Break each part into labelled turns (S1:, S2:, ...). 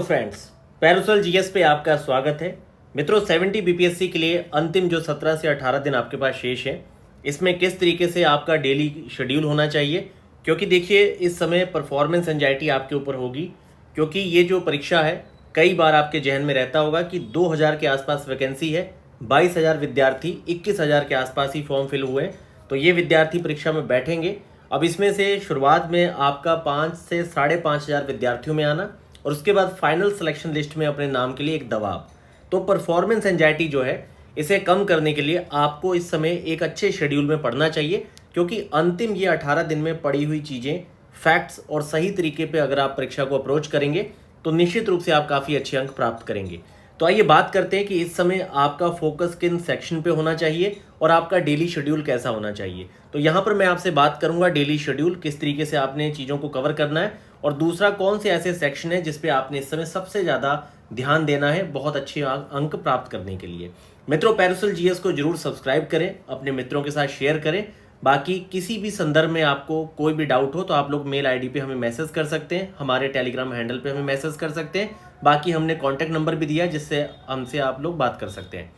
S1: Friends, parasol GS पे आपका स्वागत है। मित्रों, 70 बीपीएससी के लिए अंतिम जो 17 से 18 दिन आपके पास शेष है, इसमें किस तरीके से आपका डेली शेड्यूल होना चाहिए, क्योंकि देखिए इस समय परफॉर्मेंस एंजाइटी आपके ऊपर होगी। क्योंकि ये जो परीक्षा है, कई बार आपके जहन में रहता होगा कि 2000 के आसपास वैकेंसी है, 22,000 विद्यार्थी, 21,000 के आसपास ही फॉर्म फिल हुए, तो ये विद्यार्थी परीक्षा में बैठेंगे। अब इसमें से शुरुआत में आपका 5 से 5,500 विद्यार्थियों में आना और उसके बाद फाइनल सिलेक्शन लिस्ट में अपने नाम के लिए एक दबाव। तो परफॉर्मेंस एंजाइटी जो है, इसे कम करने के लिए आपको इस समय एक अच्छे शेड्यूल में पढ़ना चाहिए, क्योंकि अंतिम ये 18 दिन में पढ़ी हुई चीज़ें, फैक्ट्स और सही तरीके पे अगर आप परीक्षा को अप्रोच करेंगे तो निश्चित रूप से आप काफ़ी अच्छे अंक प्राप्त करेंगे। तो आइए बात करते हैं कि इस समय आपका फोकस किन सेक्शन पे होना चाहिए और आपका डेली शेड्यूल कैसा होना चाहिए। तो यहाँ पर मैं आपसे बात करूँगा डेली शेड्यूल, किस तरीके से आपने चीज़ों को कवर करना है, और दूसरा कौन से ऐसे सेक्शन है जिस पे आपने इस समय सबसे ज़्यादा ध्यान देना है बहुत अच्छे अंक प्राप्त करने के लिए। मित्रों, पैरासोल जीएस को जरूर सब्सक्राइब करें, अपने मित्रों के साथ शेयर करें। बाकी किसी भी संदर्भ में आपको कोई भी डाउट हो तो आप लोग मेल आईडी पे हमें मैसेज कर सकते हैं, हमारे टेलीग्राम हैंडल पे हमें मैसेज कर सकते हैं। बाकी हमने कॉन्टैक्ट नंबर भी दिया जिससे हमसे आप लोग बात कर सकते हैं।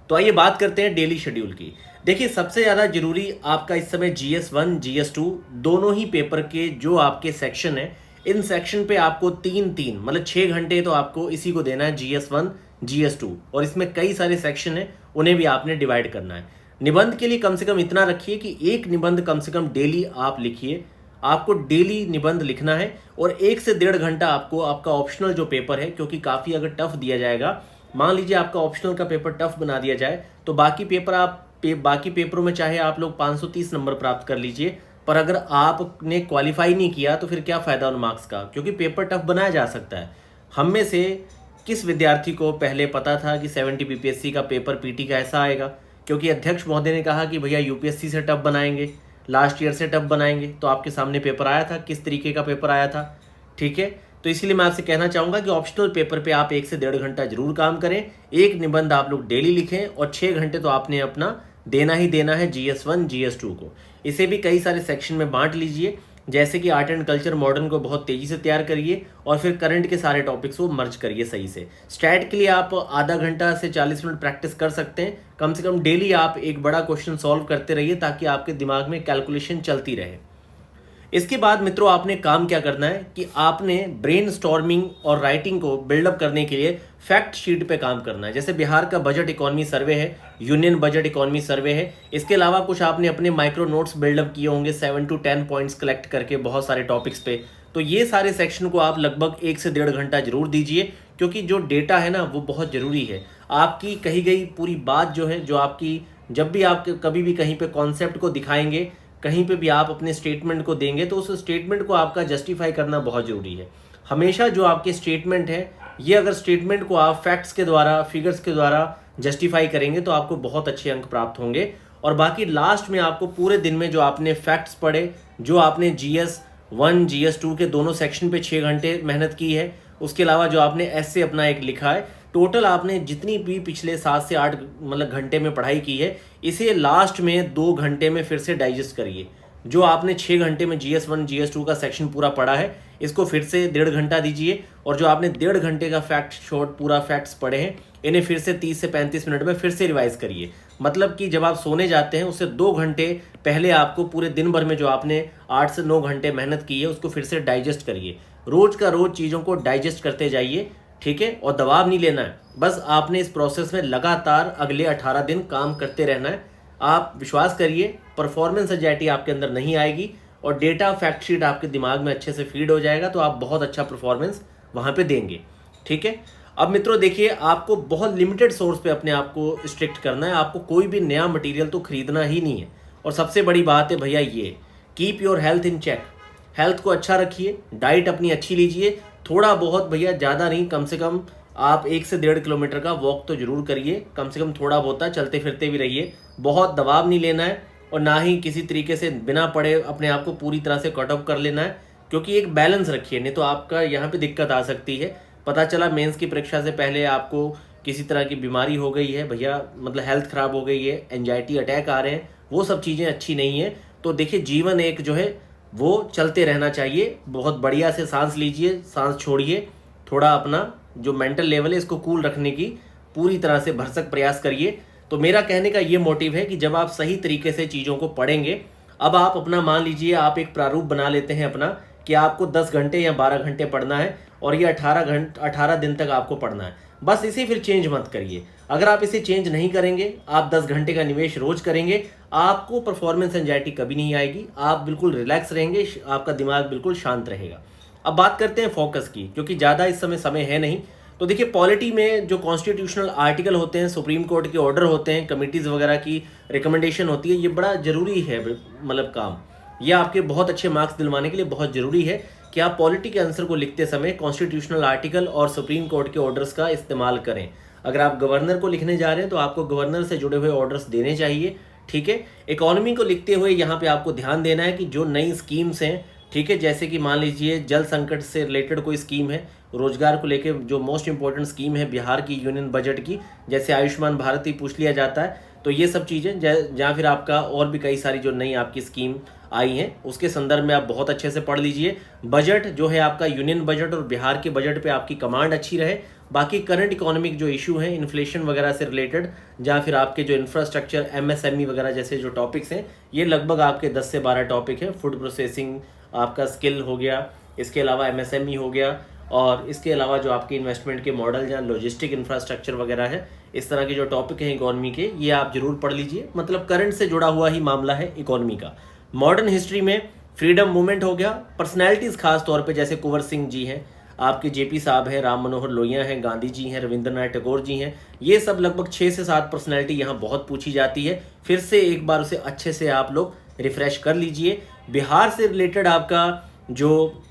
S1: तो आइए बात करते हैं डेली शेड्यूल की। देखिए, सबसे ज़्यादा जरूरी आपका इस समय GS1 GS2 दोनों ही पेपर के जो आपके सेक्शन है, इन सेक्शन पे आपको तीन मतलब 6 घंटे तो आपको इसी को देना है, GS1 GS2, और इसमें कई सारे सेक्शन हैं, उन्हें भी आपने डिवाइड करना है। निबंध के लिए कम से कम इतना रखिए कि एक निबंध कम से कम डेली आप लिखिए। आपको डेली निबंध लिखना है और 1 से 1.5 घंटा आपको आपका ऑप्शनल जो पेपर है, क्योंकि काफ़ी अगर टफ दिया जाएगा, मान लीजिए आपका ऑप्शनल का पेपर टफ बना दिया जाए, तो बाकी पेपरों में चाहे आप लोग 530 नंबर प्राप्त कर लीजिए, पर अगर आपने क्वालिफाई नहीं किया तो फिर क्या फ़ायदा उन मार्क्स का, क्योंकि पेपर टफ बनाया जा सकता है। हम में से किस विद्यार्थी को पहले पता था कि 70 बीपीएससी का पेपर पीटी का ऐसा आएगा, क्योंकि अध्यक्ष महोदय ने कहा कि भैया यूपीएससी से टफ बनाएंगे, लास्ट ईयर से टफ बनाएंगे, तो आपके सामने पेपर आया था, किस तरीके का पेपर आया था। ठीक है, तो इसलिए मैं आपसे कहना चाहूँगा कि ऑप्शनल पेपर पे आप 1 से 1.5 घंटा जरूर काम करें, एक निबंध आप लोग डेली लिखें, और 6 घंटे तो आपने अपना देना ही देना है GS1 GS2 को। इसे भी कई सारे सेक्शन में बांट लीजिए, जैसे कि आर्ट एंड कल्चर मॉडर्न को बहुत तेज़ी से तैयार करिए, और फिर करंट के सारे टॉपिक्स को मर्ज करिए सही से। स्टैट के लिए आप आधा घंटा से 40 मिनट प्रैक्टिस कर सकते हैं। कम से कम डेली आप एक बड़ा क्वेश्चन सॉल्व करते रहिए, ताकि आपके दिमाग में कैलकुलेशन चलती रहे। इसके बाद मित्रों, आपने काम क्या करना है कि आपने ब्रेनस्टॉर्मिंग और राइटिंग को बिल्डअप करने के लिए फैक्ट शीट पे काम करना है। जैसे बिहार का बजट इकोनॉमी सर्वे है, यूनियन बजट इकोनॉमी सर्वे है, इसके अलावा कुछ आपने अपने माइक्रो नोट्स बिल्डअप किए होंगे 7 to 10 पॉइंट्स कलेक्ट करके बहुत सारे टॉपिक्स पे। तो ये सारे सेक्शन को आप लगभग 1 से 1.5 घंटा जरूर दीजिए, क्योंकि जो डेटा है ना, वो बहुत ज़रूरी है। आपकी कही गई पूरी बात जो है, जो आपकी जब भी आप कभी भी कहीं पे कॉन्सेप्ट को दिखाएंगे, कहीं पे भी आप अपने स्टेटमेंट को देंगे, तो उस स्टेटमेंट को आपका जस्टिफाई करना बहुत ज़रूरी है। हमेशा जो आपके स्टेटमेंट है, ये अगर स्टेटमेंट को आप फैक्ट्स के द्वारा, फिगर्स के द्वारा जस्टिफाई करेंगे तो आपको बहुत अच्छे अंक प्राप्त होंगे। और बाकी लास्ट में आपको पूरे दिन में जो आपने फैक्ट्स पढ़े, जो आपने GS1 GS2 के दोनों सेक्शन पे 6 घंटे मेहनत की है, उसके अलावा जो आपने ऐसे अपना एक लिखा है, टोटल आपने जितनी भी पिछले 7 से 8 मतलब घंटे में पढ़ाई की है, इसे लास्ट में 2 घंटे में फिर से डाइजेस्ट करिए। जो आपने 6 घंटे में GS1 GS2 का सेक्शन पूरा पढ़ा है, इसको फिर से 1.5 घंटा दीजिए, और जो आपने 1.5 घंटे का फैक्ट शॉर्ट पूरा फैक्ट्स पढ़े हैं, इन्हें फिर से 30 से 35 मिनट में फिर से रिवाइज करिए। मतलब कि जब आप सोने जाते हैं, उससे 2 घंटे पहले आपको पूरे दिन भर में जो आपने 8 से 9 घंटे मेहनत की है, उसको फिर से डाइजेस्ट करिए। रोज का रोज चीज़ों को डाइजेस्ट करते जाइए, ठीक है, और दबाव नहीं लेना है। बस आपने इस प्रोसेस में लगातार अगले 18 दिन काम करते रहना है। आप विश्वास करिए, परफॉर्मेंस एंजाइटी आपके अंदर नहीं आएगी, और डेटा फैक्ट शीट आपके दिमाग में अच्छे से फीड हो जाएगा, तो आप बहुत अच्छा परफॉर्मेंस वहाँ पे देंगे। ठीक है, अब मित्रों देखिए, आपको बहुत लिमिटेड सोर्स पे अपने आप को स्ट्रिक्ट करना है। आपको कोई भी नया मटेरियल तो खरीदना ही नहीं है। और सबसे बड़ी बात है भैया ये, keep your health in check. Health को अच्छा रखिए, डाइट अपनी अच्छी लीजिए, थोड़ा बहुत भैया, ज़्यादा नहीं, कम से कम आप 1 से 1.5 किलोमीटर का वॉक तो जरूर करिए, कम से कम थोड़ा बहुत, चलते फिरते भी रहिए। बहुत दबाव नहीं लेना है, और ना ही किसी तरीके से बिना पढ़े अपने आप को पूरी तरह से कट ऑफ कर लेना है, क्योंकि एक बैलेंस रखिए, नहीं तो आपका यहाँ पे दिक्कत आ सकती है। पता चला मेंस की परीक्षा से पहले आपको किसी तरह की बीमारी हो गई है भैया, मतलब हेल्थ खराब हो गई है, एंजाइटी अटैक आ रहे हैं, वो सब चीज़ें अच्छी नहीं है। तो देखिए, जीवन एक जो है वो चलते रहना चाहिए। बहुत बढ़िया से सांस लीजिए, सांस छोड़िए, थोड़ा अपना जो मेंटल लेवल है इसको कूल रखने की पूरी तरह से भरसक प्रयास करिए। तो मेरा कहने का ये मोटिव है कि जब आप सही तरीके से चीज़ों को पढ़ेंगे, अब आप अपना मान लीजिए आप एक प्रारूप बना लेते हैं अपना कि आपको 10 घंटे या 12 घंटे पढ़ना है और ये 18 दिन तक आपको पढ़ना है, बस इसे फिर चेंज मत करिए। अगर आप इसे चेंज नहीं करेंगे, आप 10 घंटे का निवेश रोज करेंगे, आपको परफॉर्मेंस एंजाइटी कभी नहीं आएगी, आप बिल्कुल रिलैक्स रहेंगे, आपका दिमाग बिल्कुल शांत रहेगा। अब बात करते हैं फोकस की, क्योंकि ज़्यादा इस समय है नहीं। तो देखिए पॉलिटी में जो कॉन्स्टिट्यूशनल आर्टिकल होते हैं, सुप्रीम कोर्ट के ऑर्डर होते हैं, कमिटीज़ वगैरह की रिकमेंडेशन होती है, ये बड़ा ज़रूरी है मतलब काम। यह आपके बहुत अच्छे मार्क्स दिलवाने के लिए बहुत ज़रूरी है कि आप पॉलिटी के आंसर को लिखते समय कॉन्स्टिट्यूशनल आर्टिकल और सुप्रीम कोर्ट के ऑर्डर्स का इस्तेमाल करें। अगर आप गवर्नर को लिखने जा रहे हैं तो आपको गवर्नर से जुड़े हुए ऑर्डर्स देने चाहिए, ठीक है। इकोनॉमी को लिखते हुए यहाँ पे आपको ध्यान देना है कि जो नई स्कीम्स हैं, ठीक है, जैसे कि मान लीजिए जल संकट से रिलेटेड कोई स्कीम है, रोजगार को लेके जो मोस्ट इंपॉर्टेंट स्कीम है बिहार की यूनियन बजट की, जैसे आयुष्मान भारत ही पूछ लिया जाता है, तो ये सब चीज़ें जहाँ फिर आपका और भी कई सारी जो नई आपकी स्कीम आई हैं उसके संदर्भ में आप बहुत अच्छे से पढ़ लीजिए। बजट जो है आपका यूनियन बजट और बिहार के बजट पे आपकी कमांड अच्छी रहे। बाकी करंट इकोनॉमिक जो इशू हैं इन्फ्लेशन वगैरह से रिलेटेड, जहाँ फिर आपके जो इंफ्रास्ट्रक्चर एमएसएमई वगैरह जैसे जो टॉपिक्स हैं, ये लगभग आपके 10 से 12 टॉपिक हैं। फूड प्रोसेसिंग आपका स्किल हो गया, इसके अलावा एमएसएमई हो गया, और इसके अलावा जो आपके इन्वेस्टमेंट के मॉडल या लॉजिस्टिक इंफ्रास्ट्रक्चर वगैरह है, इस तरह के जो टॉपिक हैं इकोनॉमी के, ये आप जरूर पढ़ लीजिए। मतलब करंट से जुड़ा हुआ ही मामला है इकोनॉमी का। मॉडर्न हिस्ट्री में फ्रीडम मूवमेंट हो गया, पर्सनैलिटीज़ खास तौर पे जैसे कुंवर सिंह जी हैं, आपके जेपी साहब हैं, राम मनोहर लोहिया हैं, गांधी जी हैं, रविंद्रनाथ टैगोर जी हैं, ये सब लगभग 6 से 7 पर्सनैलिटी यहाँ बहुत पूछी जाती है। फिर से एक बार उसे अच्छे से आप लोग रिफ्रेश कर लीजिए। बिहार से रिलेटेड आपका जो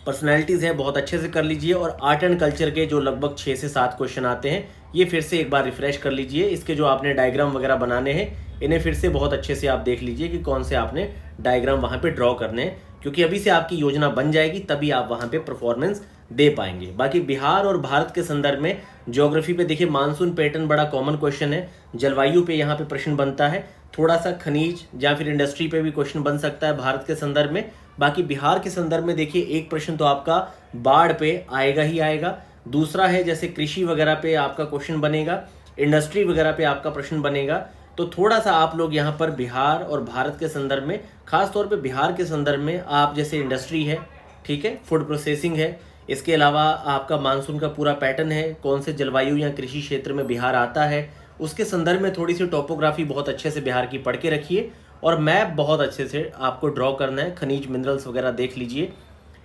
S1: पर्सनैलिटीज़ हैं बहुत अच्छे से कर लीजिए, और आर्ट एंड कल्चर के जो लगभग 6 से 7 क्वेश्चन आते हैं ये फिर से एक बार रिफ्रेश कर लीजिए। इसके जो आपने डायग्राम वगैरह बनाने हैं इन्हें फिर से बहुत अच्छे से आप देख लीजिए कि कौन से आपने डायग्राम वहाँ पे ड्रॉ करने हैं, क्योंकि अभी से आपकी योजना बन जाएगी तभी आप वहाँ पे परफॉर्मेंस दे पाएंगे। बाकी बिहार और भारत के संदर्भ में ज्योग्राफी पे देखिए मानसून पैटर्न बड़ा कॉमन क्वेश्चन है, जलवायु पे यहाँ पे प्रश्न बनता है, थोड़ा सा खनिज या फिर इंडस्ट्री पे भी क्वेश्चन बन सकता है भारत के संदर्भ में। बाकी बिहार के संदर्भ में देखिए एक प्रश्न तो आपका बाढ़ पे आएगा ही आएगा, दूसरा है जैसे कृषि वगैरह पे आपका क्वेश्चन बनेगा, इंडस्ट्री वगैरह पे आपका प्रश्न बनेगा। तो थोड़ा सा आप लोग यहाँ पर बिहार और भारत के संदर्भ में, खास तौर पे बिहार के संदर्भ में आप जैसे इंडस्ट्री है, ठीक है, फूड प्रोसेसिंग है, इसके अलावा आपका मानसून का पूरा पैटर्न है, कौन से जलवायु या कृषि क्षेत्र में बिहार आता है, उसके संदर्भ में थोड़ी सी टोपोग्राफी बहुत अच्छे से बिहार की पढ़ के रखिए, और मैप बहुत अच्छे से आपको ड्रॉ करना है, खनिज मिनरल्स वगैरह देख लीजिए।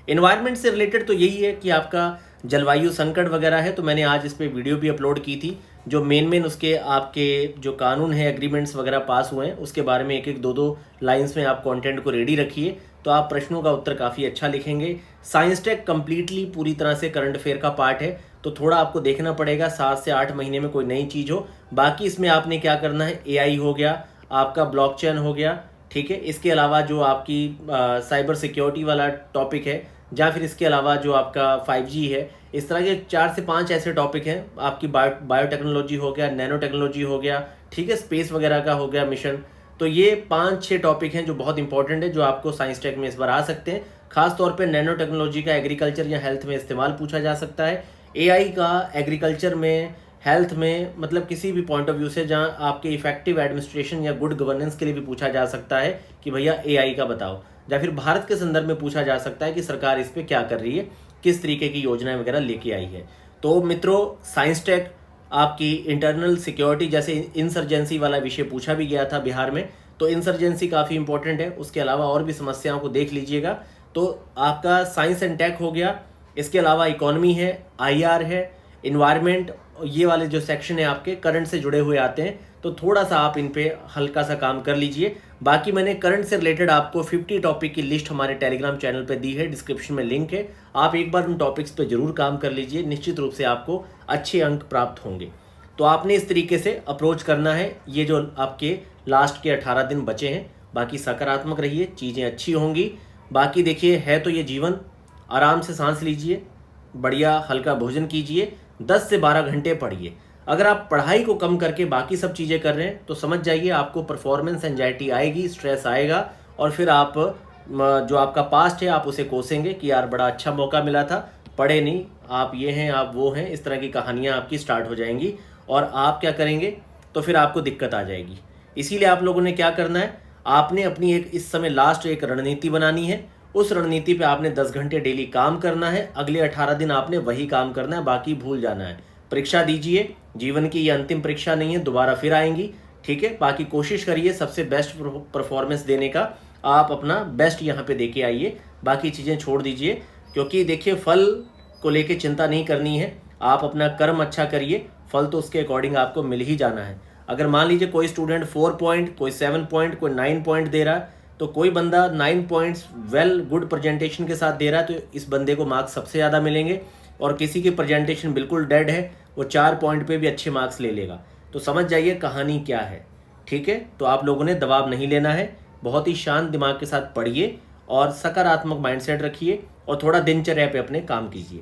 S1: इन्वायरमेंट से रिलेटेड तो यही है कि आपका जलवायु संकट वगैरह है, तो मैंने आज इस पर वीडियो भी अपलोड की थी। जो मेन उसके आपके जो कानून है, एग्रीमेंट्स वगैरह पास हुए हैं, उसके बारे में एक एक दो लाइंस में आप कंटेंट को रेडी रखिए, तो आप प्रश्नों का उत्तर काफ़ी अच्छा लिखेंगे। साइंस टेक कंप्लीटली पूरी तरह से करंट अफेयर का पार्ट है, तो थोड़ा आपको देखना पड़ेगा 7 से 8 महीने में कोई नई चीज़ हो। बाकी इसमें आपने क्या करना है, AI हो गया, आपका ब्लॉकचेन हो गया, ठीक है, इसके अलावा जो आपकी साइबर सिक्योरिटी वाला टॉपिक है, या फिर इसके अलावा जो आपका 5G है, इस तरह के 4 से 5 ऐसे टॉपिक हैं। आपकी बायोटेक्नोलॉजी हो गया, नैनो टेक्नोलॉजी हो गया, ठीक है, स्पेस वगैरह का हो गया मिशन। तो ये 5-6 टॉपिक हैं जो बहुत इंपॉर्टेंट है, जो आपको साइंस टेक में इस बार आ सकते हैं। खास तौर पे नैनो टेक्नोलॉजी का एग्रीकल्चर या हेल्थ में इस्तेमाल पूछा जा सकता है, AI का एग्रीकल्चर में, हेल्थ में, मतलब किसी भी पॉइंट ऑफ व्यू से जहाँ आपके इफेक्टिव एडमिनिस्ट्रेशन या गुड गवर्नेंस के लिए भी पूछा जा सकता है कि भैया AI का बताओ। या फिर भारत के संदर्भ में पूछा जा सकता है कि सरकार इस पर क्या कर रही है, किस तरीके की योजनाएं वगैरह लेके आई है। तो मित्रों, साइंस टेक आपकी इंटरनल सिक्योरिटी जैसे इंसर्जेंसी वाला विषय पूछा भी गया था बिहार में, तो इंसर्जेंसी काफ़ी इंपॉर्टेंट है। उसके अलावा और भी समस्याओं को देख लीजिएगा। तो आपका साइंस एंड टेक हो गया, इसके अलावा इकोनॉमी है, IR है, इन्वायरमेंट, ये वाले जो सेक्शन है आपके करंट से जुड़े हुए आते हैं, तो थोड़ा सा आप इन पे हल्का सा काम कर लीजिए। बाकी मैंने करंट से रिलेटेड आपको 50 टॉपिक की लिस्ट हमारे टेलीग्राम चैनल पे दी है, डिस्क्रिप्शन में लिंक है, आप एक बार उन टॉपिक्स पे जरूर काम कर लीजिए, निश्चित रूप से आपको अच्छे अंक प्राप्त होंगे। तो आपने इस तरीके से अप्रोच करना है, ये जो आपके लास्ट के 18 दिन बचे हैं। बाकी सकारात्मक रहिए, चीज़ें अच्छी होंगी। बाकी देखिए, है तो ये जीवन, आराम से सांस लीजिए, बढ़िया हल्का भोजन कीजिए, 10 से 12 घंटे पढ़िए। अगर आप पढ़ाई को कम करके बाकी सब चीज़ें कर रहे हैं तो समझ जाइए आपको परफॉर्मेंस एंजाइटी आएगी, स्ट्रेस आएगा, और फिर आप जो आपका पास्ट है आप उसे कोसेंगे कि यार बड़ा अच्छा मौका मिला था, पढ़े नहीं, आप ये हैं, आप वो हैं, इस तरह की कहानियाँ आपकी स्टार्ट हो जाएंगी और आप क्या करेंगे तो फिर आपको दिक्कत आ जाएगी। इसीलिए आप लोगों ने क्या करना है, आपने अपनी एक इस समय लास्ट एक रणनीति बनानी है। उस रणनीति पे आपने 10 घंटे डेली काम करना है। अगले 18 दिन आपने वही काम करना है, बाकी भूल जाना है। परीक्षा दीजिए, जीवन की ये अंतिम परीक्षा नहीं है, दोबारा फिर आएंगी, ठीक है। बाकी कोशिश करिए सबसे बेस्ट परफॉर्मेंस देने का, आप अपना बेस्ट यहाँ पे देके आइए, बाकी चीज़ें छोड़ दीजिए। क्योंकि देखिए फल को लेके चिंता नहीं करनी है, आप अपना कर्म अच्छा करिए, फल तो उसके अकॉर्डिंग आपको मिल ही जाना है। अगर मान लीजिए कोई स्टूडेंट 4 पॉइंट, कोई 7 पॉइंट, कोई 9 पॉइंट दे रहा है, तो कोई बंदा 9 पॉइंट्स वेल गुड प्रेजेंटेशन के साथ दे रहा है, तो इस बंदे को मार्क्स सबसे ज़्यादा मिलेंगे। और किसी की प्रेजेंटेशन बिल्कुल डेड है, वो 4 पॉइंट पे भी अच्छे मार्क्स ले लेगा। तो समझ जाइए कहानी क्या है, ठीक है। तो आप लोगों ने दबाव नहीं लेना है, बहुत ही शांत दिमाग के साथ पढ़िए और सकारात्मक माइंडसेट रखिए और थोड़ा दिनचर्या पे अपने काम कीजिए।